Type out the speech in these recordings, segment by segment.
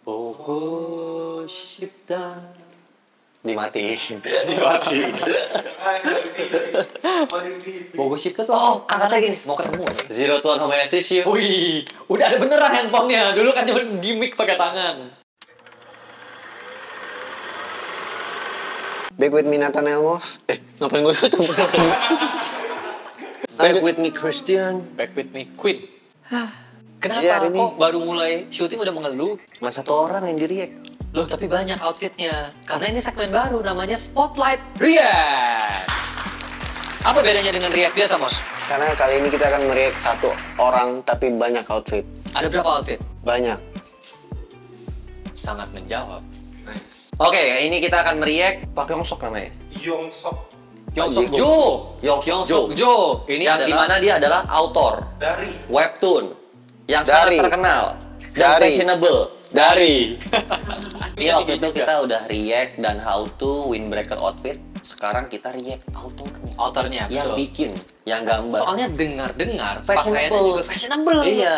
Bogo Shipta. Dimatiin. Bogo Shipta tuh angkat lagi nih, mau ketemu. Zero to One Assist you. Wih, udah ada beneran handphonenya. Dulu kan cuma gimmick pakai tangan. Back with me Nathan Elmos. Ngapain gue tutup? Back with me Christian. Back with me Queen. Kenapa Iya, ini- kok baru mulai syuting udah mengeluh? Cuma satu orang yang di-react. Loh, tapi banyak outfitnya. Karena ini segmen baru namanya Spotlight React. Apa bedanya dengan React biasa, Mos? Karena kali ini kita akan mereact satu orang tapi banyak outfit. Ada berapa outfit? Banyak. Sangat menjawab. Oke, ini kita akan mereact Pak Yongsok namanya. Yongsok Yongsok Jo. Yongsok Jo. Ini yang adalah dimana dia adalah autor dari webtoon yang Dari. sangat terkenal dan Dari. fashionable. Dari. Ini waktu itu kita udah react dan how to windbreaker outfit. Sekarang kita react autornya. autornya, Yang betul. bikin, yang gambar. Soalnya dengar-dengar Fashionable. pakaiannya juga fashionable. Iya.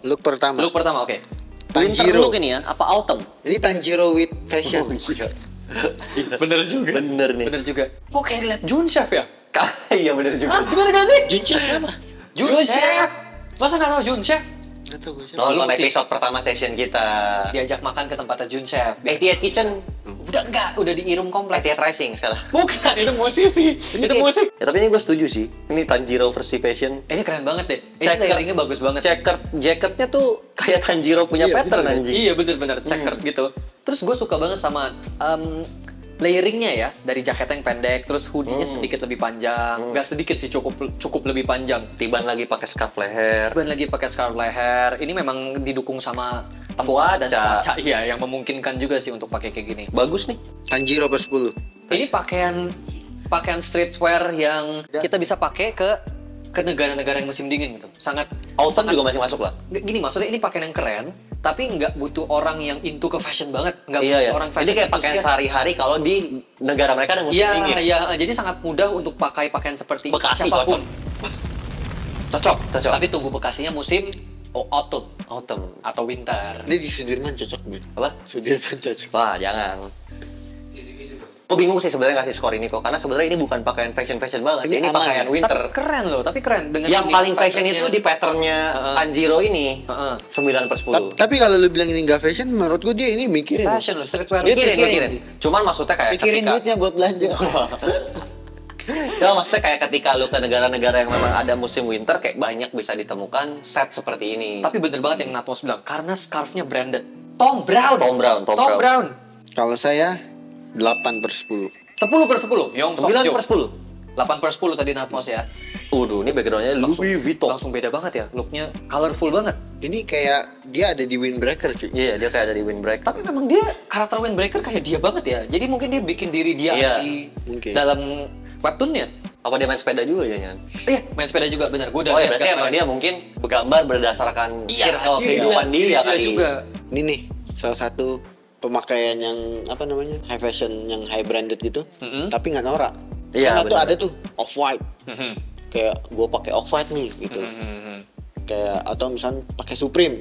Look pertama. Look pertama, oke. Winter Tanjiro. look ini ya, apa autumn? Ini Tanjiro with fashion. Bener juga. Bener nih. Bener juga. Kok kayak liat Jun Chef ya? Iya bener juga. Bener gak sih? Jun Chef apa? Jun Chef. Masa gak tau Jun Chef? Nggak tahu gue siapa. Nonton Lu mesti- episode pertama session kita. Terus diajak makan ke tempatnya Jun Chef. 88 Kitchen. Udah enggak, udah di Irum Kompleks. 88 Rising sekarang. Bukan, itu musisi. Itu musik. Ya tapi ini gue setuju sih. Ini Tanjiro versi fashion. Ini keren banget deh. Ini Checker. layering-nya bagus banget. Checkered jacketnya tuh kayak Tanjiro punya Iya, pattern bener. anjing. Iya bener-bener checkered gitu. Terus gue suka banget sama layering-nya ya, dari jaketnya yang pendek, terus hoodie-nya sedikit lebih panjang. Nggak sedikit sih, cukup lebih panjang. Tiban lagi pakai scarf leher. Dan lagi pakai scarf leher. Ini memang didukung sama tempat dan Cuaca. cuaca, iya, yang memungkinkan juga sih untuk pakai kayak gini. Bagus nih. Tanjiro per 10. Ini pakaian streetwear yang kita bisa pakai ke negara-negara yang musim dingin gitu. Sangat Autumn juga masih masuk lah. gini, maksudnya ini pakaian yang keren, tapi nggak butuh orang yang into ke fashion banget, nggak Iya butuh ya. orang fashion. Jadi kayak pakaian enthusiast. sehari-hari kalau di negara mereka ada musim Iya, dingin. iya, jadi sangat mudah untuk pakai pakaian seperti Bekasi siapapun. Cocok, cocok. Tapi tunggu Bekasinya musim autumn Autumn. atau winter. Ini di Sudirman cocok gue. Apa? Sudirman cocok. Wah, jangan. Gue bingung sih sebenarnya ngasih skor ini kok, karena sebenarnya ini bukan pakaian fashion banget. Ini Ini aman, pakaian ya? winter. Tapi keren loh, tapi keren dengan Yang ini paling fashion patternnya. itu di patternnya Tanjiro ini. Heeh. 9/10. Tapi kalau lu bilang ini nggak fashion, menurut gue dia ini mikirin. fashion loh, streetwear. Mikirin. Cuman maksudnya kayak Mikirin ketika duitnya buat belanja. Ya maksudnya kayak ketika lu ke negara-negara yang memang ada musim winter kayak banyak bisa ditemukan set seperti ini. Tapi bener banget yang Natmos bilang, karena scarfnya branded. Tom Brown. Tom Brown. Kalau saya 8 per 10. 10/10. Yongsok 9/10. 8/10 tadi Natmos ya. Waduh, ini backgroundnya Louis Vuitton. Langsung beda banget ya, looknya colorful banget. Ini kayak dia ada di Windbreaker cuy. Iya, dia kayak dari windbreaker. Tapi memang dia karakter Windbreaker kayak dia banget ya. Jadi mungkin dia bikin diri dia Iya, di mungkin. dalam webtoonnya. Apa dia main sepeda juga ya, Nyan? Iya, main sepeda juga benar. Gue udah Oh ya, lihat berarti gambar. emang dia mungkin bergambar berdasarkan circle iya, kehidupan dia kali. juga. Ini nih salah satu pemakaian yang apa namanya high fashion yang high branded gitu, tapi nggak norak. Iya, Karena tuh benar. ada tuh off white. Kayak gue pakai off white nih gitu. Kayak atau misalnya pakai Supreme.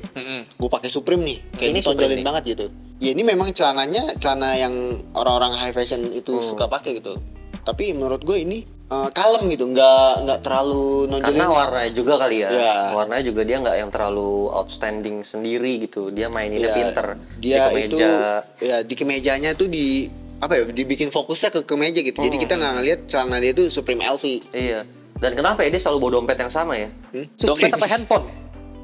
Gue pakai Supreme nih. Kayak Ini ditonjolin Supreme nih. banget gitu. Ya ini memang celananya celana yang orang-orang high fashion itu suka pakai gitu. Tapi menurut gue ini kalem gitu, nggak terlalu nonjolin. Karena warnanya juga kali ya. Iya. Warnanya juga dia nggak yang terlalu outstanding sendiri gitu. Dia maininnya Iya, pinter. dia di itu kemeja. ya di kemejanya tuh di apa ya dibikin fokusnya ke kemeja gitu. Jadi kita nggak ngeliat celana dia tuh Supreme LV. Iya. Dan kenapa ya dia selalu bawa dompet yang sama ya? Dompet apa handphone?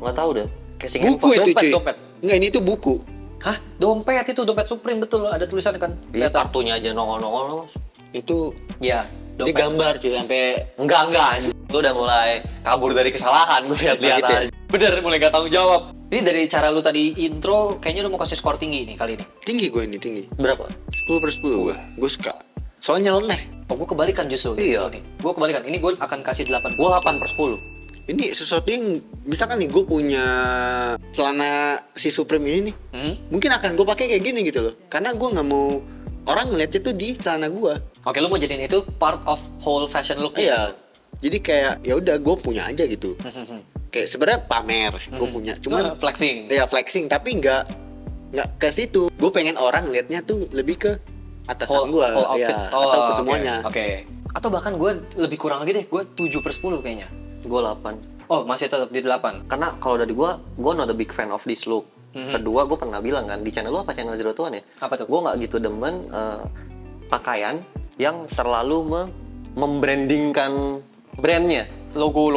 Nggak tahu deh. Casing Buku handphone. itu Dompet, cuy. dompet. Enggak, ini tuh buku. Hah? Dompet itu, dompet Supreme betul, ada tulisannya kan? Iya, kartunya aja nongol-nongol loh, Mas. Itu Iya, dia dompet. gambar cuy sampai Enggak. Lu udah mulai kabur dari kesalahan gue lihat-lihat Gitu ya? aja. Bener, mulai gak tanggung jawab. Ini dari cara lu tadi intro, kayaknya lu mau kasih skor tinggi nih kali ini. tinggi gue ini tinggi. Berapa? 10 per 10 gue. Gue suka. Soalnya nyeleneh. Oh, gue kebalikan justru. Iya. Nih. Gue kebalikan. Ini gue akan kasih 8. Gue 8/10. Ini sesuatu yang misalkan nih gue punya celana si Supreme ini nih. Mungkin akan gue pakai kayak gini gitu loh. Karena gue nggak mau orang ngeliatnya tuh di celana gue. Oke, lu mau jadiin itu part of whole fashion look. Iya. Jadi kayak ya udah gue punya aja gitu. kayak sebenarnya pamer gue punya, cuman flexing. ya flexing, tapi nggak ke situ. Gue pengen orang liatnya tuh lebih ke atasan gue, outfit. ya, atau ke semuanya. Oke. Atau bahkan gue lebih kurang lagi deh, gue 7/10 kayaknya. Gue 8. Oh, masih tetap di 8. Karena kalau dari gue not a big fan of this look. Kedua, gue pernah bilang kan di channel lu apa channel Zero Tuan ya? Apa tuh? Gue nggak gitu demen pakaian yang terlalu membrandingkan brandnya. Logo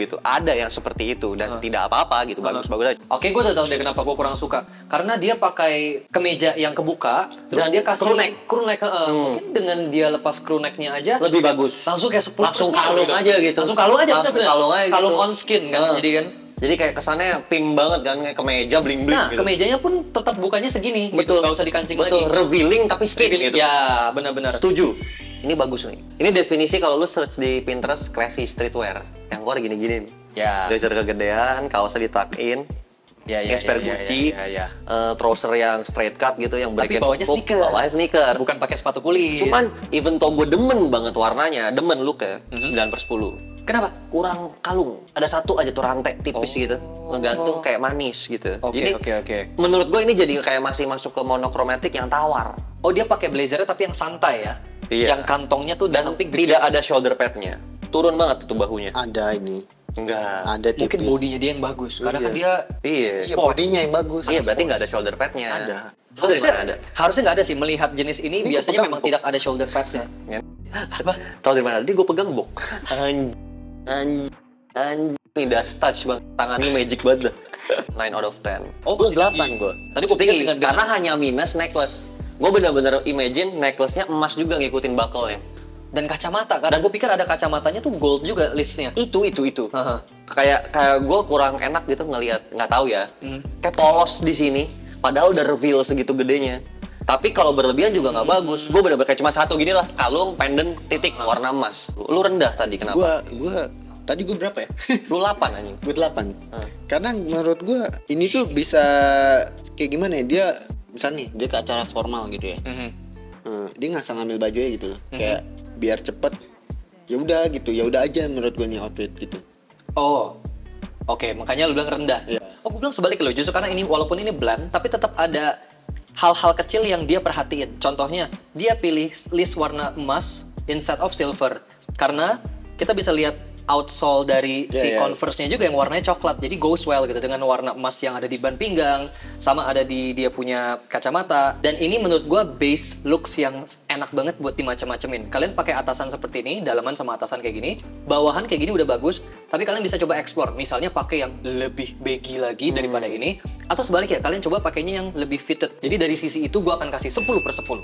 Gitu. Ada yang seperti itu dan tidak apa-apa gitu, bagus-bagus aja. Oke, gue udah tahu deh kenapa gue kurang suka. Karena dia pakai kemeja yang kebuka, terus Dan dia kasih crew neck. Mungkin dengan dia lepas crew necknya aja Lebih bagus. langsung kayak 10 Langsung kalung aja gitu. Langsung kalung aja, Langsung bener-bener. kalung aja gitu. Kalung on skin kan, jadi kan. Jadi kayak kesannya pim banget kan, kayak kemeja bling-bling Nah, gitu. kemejanya pun tetap bukanya segini, Betul. gitu. Gak usah dikancing Betul, lagi. revealing tapi skin gitu. Ya, benar-benar. Setuju. Ini bagus nih. Ini definisi kalau lu search di Pinterest classy streetwear. Yang keluar gini-gini nih. Ya. Blazer kegedean, kaosnya di-tuck in. Ya, Gesper Gucci. Trouser yang straight cut gitu yang Tapi black and bawahnya pop. sneakers. Bawahnya sneakers. Bukan pakai sepatu kulit. Cuman even though gue demen banget warnanya, demen looknya 9/10. Kenapa? Kurang kalung. Ada satu aja tuh rantai tipis gitu. Ngegantung kayak manis gitu. Jadi Oke. menurut gue ini jadi kayak masih masuk ke monokromatik yang tawar. Oh, dia pakai blazernya tapi yang santai ya. Iya. Yang kantongnya tuh Dan samping tidak ada shoulder padnya. Turun banget tuh bahunya. Ada ini, Enggak. ada Mungkin tipis. bodinya dia yang bagus. Karena kan dia Iya. Ya, bodinya yang bagus. Iya, berarti nggak ada shoulder padnya. Ada. Itu dari mana ada? harusnya nggak ada sih. Melihat jenis ini Ini biasanya gua pegang, memang tidak ada shoulder pads-nya. Apa? Tahu dari mana? Tadi gue pegang bok. Anj. Ini dust touch bang. Tangannya magic banget dah. 9 out of 10. Oh, Gue masih 8 tinggi. gue. Tadi gue pikir Tinggi, dengan karena hanya minus necklace. Gue bener-bener imagine necklace-nya emas juga ngikutin buckle-nya. dan kacamata kan. Dan gue pikir ada kacamatanya tuh gold juga listnya. Itu. Aha. Kayak gue kurang enak gitu ngelihat, nggak tahu ya. Kayak polos di sini, padahal udah reveal segitu gedenya. Tapi kalau berlebihan juga nggak bagus. Gue bener-bener kayak cuma satu gini lah, kalung, pendant, titik, warna emas. Lu rendah tadi kenapa? Tadi gue berapa ya? Lu 8 anjing. Gue 8. Karena menurut gue ini tuh bisa kayak gimana ya, dia misalnya nih dia ke acara formal gitu ya. Dia ngasal ngambil bajunya gitu loh. Kayak biar cepet, ya udah gitu, ya udah aja menurut gue nih outfit gitu. Oh, oke, makanya lu bilang rendah. Iya. Oh, gue bilang sebalik loh, justru karena ini walaupun ini bland, tapi tetap ada hal-hal kecil yang dia perhatiin. Contohnya, dia pilih list warna emas instead of silver. Karena kita bisa lihat outsole dari si Converse-nya juga yang warnanya coklat. Jadi goes well gitu dengan warna emas yang ada di ban pinggang, sama ada di dia punya kacamata. Dan ini menurut gua base looks yang enak banget buat dimacam-macemin. Kalian pakai atasan seperti ini, dalaman sama atasan kayak gini, bawahan kayak gini udah bagus, tapi kalian bisa coba explore. Misalnya pakai yang lebih baggy lagi daripada ini, atau sebaliknya kalian coba pakainya yang lebih fitted. Jadi dari sisi itu gua akan kasih 10/10.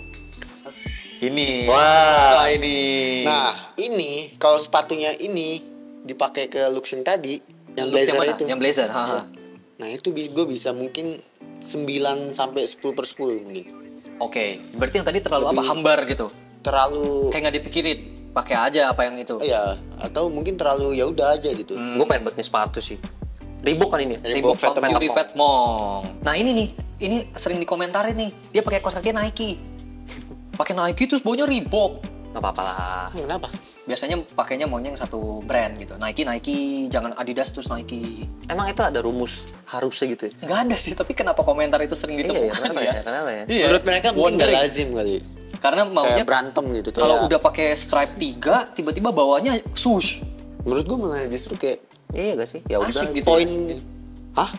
Ini. Wah. Ini. Nah, ini kalau sepatunya ini dipakai ke looks yang tadi, yang Look blazer mana? itu. Yang blazer, haha. Nah, itu gue bisa mungkin 9 sampai 10/10 mungkin. Oke, berarti yang tadi terlalu Lebih- apa? Hambar gitu. Terlalu Kayak nggak dipikirin. Pakai aja apa yang itu. ya, atau mungkin terlalu ya udah aja gitu. Gue pengen buat nih sepatu sih. Reebok kan ini. Reebok Phantom Fury Mong. Fat Mong. Nah ini nih, ini sering dikomentarin nih. Dia pakai kaos kaki Nike. Pakai Nike terus baunya Reebok. Gak apa-apa lah. Kenapa? Biasanya pakainya maunya yang satu brand gitu. Nike, jangan Adidas terus Nike. Emang itu ada rumus harusnya gitu ya? Nggak ada sih, tapi kenapa komentar itu sering Iya, ditemukan kenapa ya? ya? Kenapa ya? Iya. Menurut mereka mungkin nggak Wondering. lazim kali. Karena maunya Kayak berantem gitu. kalau kayak- udah pakai stripe 3, tiba-tiba bawahnya swoosh. menurut gue malah justru kayak Iya gak sih? Ya udah. Asik gitu. poin, ya. hah?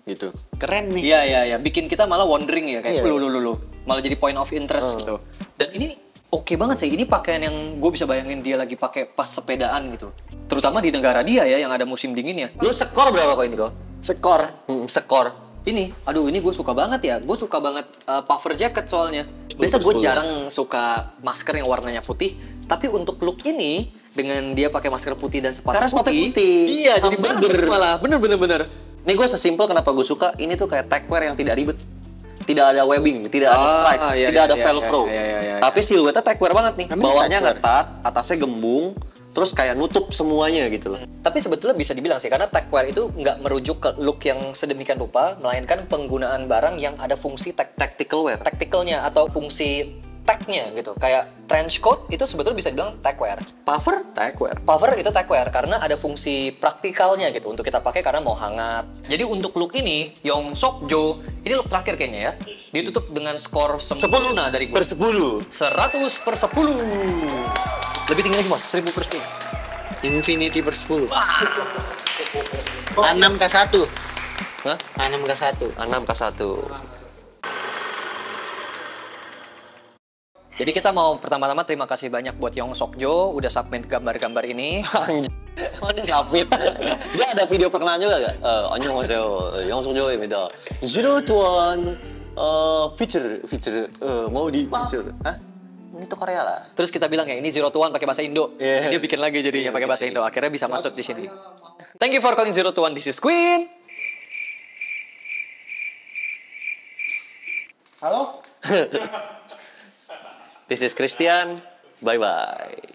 Gitu. Keren nih. Iya, bikin kita malah wondering ya kayak Iya. lu. Malah jadi point of interest gitu. Dan ini oke banget sih. Ini pakaian yang gue bisa bayangin dia lagi pakai pas sepedaan gitu. Terutama di negara dia ya yang ada musim dinginnya. Lu skor berapa kok ini kok? Skor. Skor. Ini, aduh ini gue suka banget ya. Gue suka banget puffer jacket soalnya. Biasa gue 10/10. jarang suka masker yang warnanya putih. Tapi untuk look ini dengan dia pakai masker putih dan sepatu Karena sepatu putih. Iya, jadi Hamburger. bagus malah. Bener. Ini gue sesimpel kenapa gue suka. Ini tuh kayak techwear yang tidak ribet. Tidak ada webbing, tidak ada stripe, iya, tidak ada iya, velcro. iya. Tapi siluetnya techwear banget nih. Namanya Bawahnya techwear. ngetat, atasnya gembung, terus kayak nutup semuanya gitu loh. Tapi sebetulnya bisa dibilang sih, karena techwear itu nggak merujuk ke look yang sedemikian rupa, melainkan penggunaan barang yang ada fungsi Tactical wear. tacticalnya atau fungsi tag-nya gitu. Kayak trench coat itu sebetulnya bisa dibilang tagwear. Puffer, tagwear. Puffer itu tagwear karena ada fungsi praktikalnya gitu untuk kita pakai karena mau hangat. Jadi untuk look ini, Yong Sok Jo, ini look terakhir kayaknya ya. Ditutup dengan skor sempurna dari gue. 10. 100/10. Lebih tinggi lagi Mas, 1000/10. Infinity per 10. 6K1. Hah? 6K1. 6K1. Jadi kita mau pertama-tama terima kasih banyak buat Yong Sok Jo udah submit gambar-gambar ini. Mana submit? Dia ada video perkenalan juga gak? 안녕하세요, 영석조입니다. Zero to One feature mau di feature. Hah? Ini tuh Korea lah. Terus kita bilang ya ini Zero to One pakai bahasa Indo. Yeah. Dia bikin lagi jadinya pakai bahasa Indo. Akhirnya bisa masuk di sini. Thank you for calling Zero to One. This is Queen. Halo? This is Christian. Bye bye.